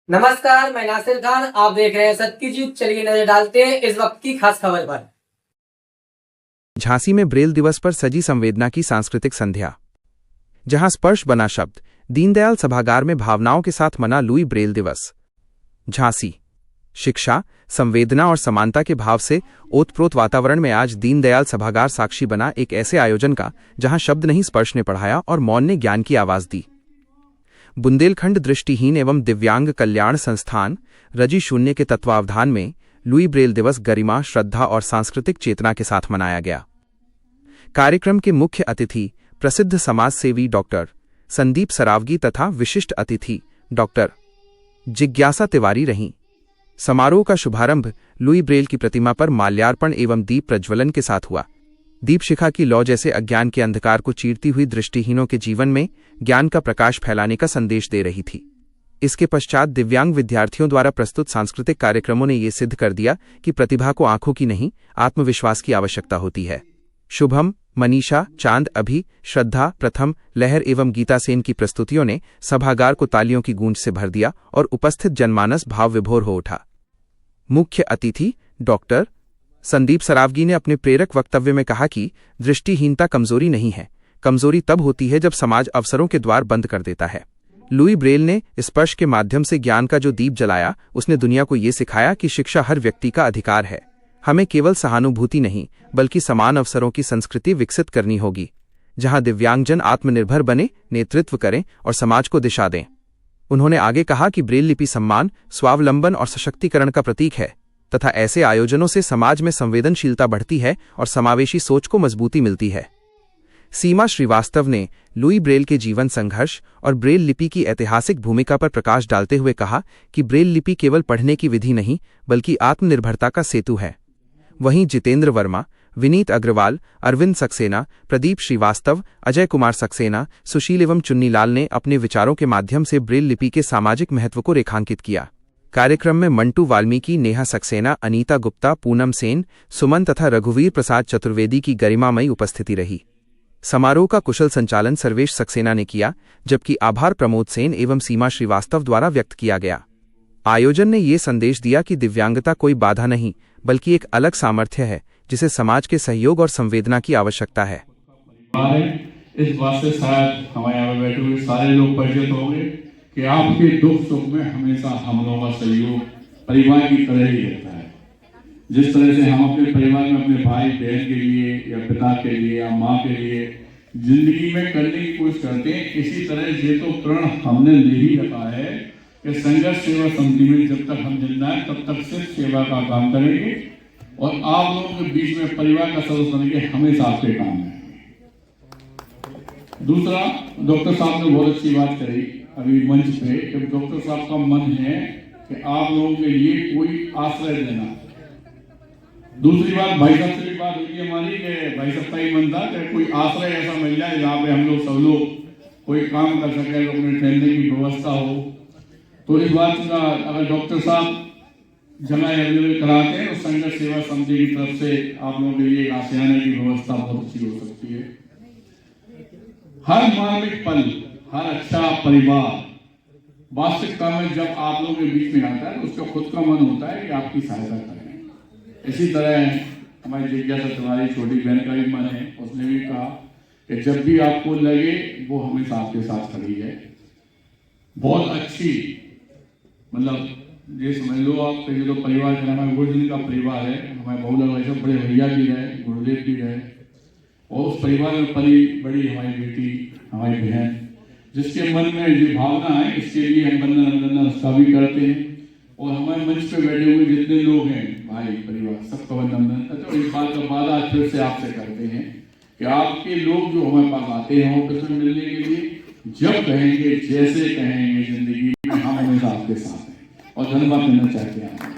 नमस्कार, मैं नासिर खान। आप देख रहे हैं सत्यजीत। चलिए नजर डालते हैं इस वक्त की खास खबर पर। झांसी में ब्रेल दिवस पर सजी संवेदना की सांस्कृतिक संध्या। जहां स्पर्श बना शब्द, दीनदयाल सभागार में भावनाओं के साथ मना लुई ब्रेल दिवस। झांसी शिक्षा, संवेदना और समानता के भाव से ओतप्रोत वातावरण में आज दीनदयाल सभागार साक्षी बना एक ऐसे आयोजन का जहां शब्द नहीं स्पर्श ने पढ़ाया और मौन ने ज्ञान की आवाज दी। बुंदेलखंड दृष्टिहीन एवं दिव्यांग कल्याण संस्थान रजी शून्य के तत्वावधान में लुई ब्रेल दिवस गरिमा, श्रद्धा और सांस्कृतिक चेतना के साथ मनाया गया। कार्यक्रम के मुख्य अतिथि प्रसिद्ध समाजसेवी डॉक्टर संदीप सरावगी तथा विशिष्ट अतिथि डॉक्टर जिज्ञासा तिवारी रहीं। समारोह का शुभारंभ लुई ब्रेल की प्रतिमा पर माल्यार्पण एवं दीप प्रज्वलन के साथ हुआ। दीप शिखा की लौ जैसे अज्ञान के अंधकार को चीरती हुई दृष्टिहीनों के जीवन में ज्ञान का प्रकाश फैलाने का संदेश दे रही थी। इसके पश्चात दिव्यांग विद्यार्थियों द्वारा प्रस्तुत सांस्कृतिक कार्यक्रमों ने ये सिद्ध कर दिया कि प्रतिभा को आंखों की नहीं, आत्मविश्वास की आवश्यकता होती है। शुभम, मनीषा, चांद, अभी, श्रद्धा, प्रथम, लहर एवं गीता सेन की प्रस्तुतियों ने सभागार को तालियों की गूंज से भर दिया और उपस्थित जनमानस भाव विभोर हो उठा। मुख्य अतिथि डॉक्टर संदीप सरावगी ने अपने प्रेरक वक्तव्य में कहा कि दृष्टिहीनता कमजोरी नहीं है, कमजोरी तब होती है जब समाज अवसरों के द्वार बंद कर देता है। लुई ब्रेल ने स्पर्श के माध्यम से ज्ञान का जो दीप जलाया, उसने दुनिया को ये सिखाया कि शिक्षा हर व्यक्ति का अधिकार है। हमें केवल सहानुभूति नहीं बल्कि समान अवसरों की संस्कृति विकसित करनी होगी, जहां दिव्यांगजन आत्मनिर्भर बने, नेतृत्व करें और समाज को दिशा दें। उन्होंने आगे कहा कि ब्रेल लिपि सम्मान, स्वावलंबन और सशक्तिकरण का प्रतीक है तथा ऐसे आयोजनों से समाज में संवेदनशीलता बढ़ती है और समावेशी सोच को मजबूती मिलती है। सीमा श्रीवास्तव ने लुई ब्रेल के जीवन संघर्ष और ब्रेल लिपि की ऐतिहासिक भूमिका पर प्रकाश डालते हुए कहा कि ब्रेल लिपि केवल पढ़ने की विधि नहीं बल्कि आत्मनिर्भरता का सेतु है। वहीं जितेंद्र वर्मा, विनीत अग्रवाल, अरविंद सक्सेना, प्रदीप श्रीवास्तव, अजय कुमार सक्सेना, सुशील एवं चुन्नीलाल ने अपने विचारों के माध्यम से ब्रेल लिपि के सामाजिक महत्व को रेखांकित किया। कार्यक्रम में मंटू वाल्मीकि, नेहा सक्सेना, अनीता गुप्ता, पूनम सेन, सुमन तथा रघुवीर प्रसाद चतुर्वेदी की गरिमामयी उपस्थिति रही। समारोह का कुशल संचालन सर्वेश सक्सेना ने किया, जबकि आभार प्रमोद सेन एवं सीमा श्रीवास्तव द्वारा व्यक्त किया गया। आयोजन ने ये संदेश दिया कि दिव्यांगता कोई बाधा नहीं बल्कि एक अलग सामर्थ्य है जिसे समाज के सहयोग और संवेदना की आवश्यकता है। इस बात से शायद हमारे यहाँ बैठे हुए सारे लोग परिचित होंगे कि आपके दुख सुख में हमेशा हम लोगों का सहयोग परिवार की तरह ही रहता है। जिस तरह से हम अपने परिवार में अपने भाई बहन के लिए या पिता के लिए या माँ के लिए जिंदगी में करने की कोशिश करते हैं, इसी तरह ये तो प्रण हमने ले ही रखा है कि संघर्ष सेवा समिति में जब तक हम जिंदा हैं तब तक सिर्फ सेवा का काम करेंगे और आप लोगों के बीच में परिवार का सदस्य बनेंगे, हमेशा आपके काम में। दूसरा, डॉक्टर साहब ने बहुत अच्छी बात करी अभी मंच पे कि डॉक्टर साहब का मन है कि आप लोगों के लिए कोई आश्रय देना। दूसरी बात, भाई साहब से भी बात हुई हमारी कि भाई साहब का ही मन था कि कोई आश्रय ऐसा मिल जाए जहाँ पे हम लोग सब लोग कोई काम कर सके, अपने ठहरने की व्यवस्था हो। तो इस बात का अगर डॉक्टर साहब जगह अवेलेबल कराते हैं तो संघर्ष सेवा समिति की तरफ से आप लोगों के लिए आशियाने की व्यवस्था बहुत अच्छी हो सकती है। हर मार्मिक पल, हर अच्छा परिवार वास्तविकता में जब आप लोगों के बीच में आता है तो उसका खुद का मन होता है कि आपकी सहायता करें। इसी तरह हमारी जिज्ञासा तिवारी छोटी बहन का भी मन है, उसने भी कहा कि जब भी आपको लगे वो हमेशा आपके साथ खड़ी है। बहुत अच्छी, मतलब ये समझ लो आप कि जो परिवार का हमारे गुरुजी का परिवार है, हमारे बहुला भाई साहब बड़े भैया भी रहे, गुरुदेव भी रहे और उस परिवार में पली बड़ी हमारी बेटी, हमारी बहन, जिसके मन में ये भावना है, इसके लिए हम वंदना उसका भी करते हैं। और हमारे मंच पे बैठे हुए जितने लोग हैं, भाई परिवार, सबका वंदन करते हैं। इस बात का वादा फिर से आपसे करते हैं कि आपके लोग जो हमारे पास आते हैं ऑफिस में मिलने के लिए, जब कहेंगे, जैसे कहेंगे, जिंदगी में हम हमेशा आपके साथ हैं और धन्यवाद देना चाहते हैं।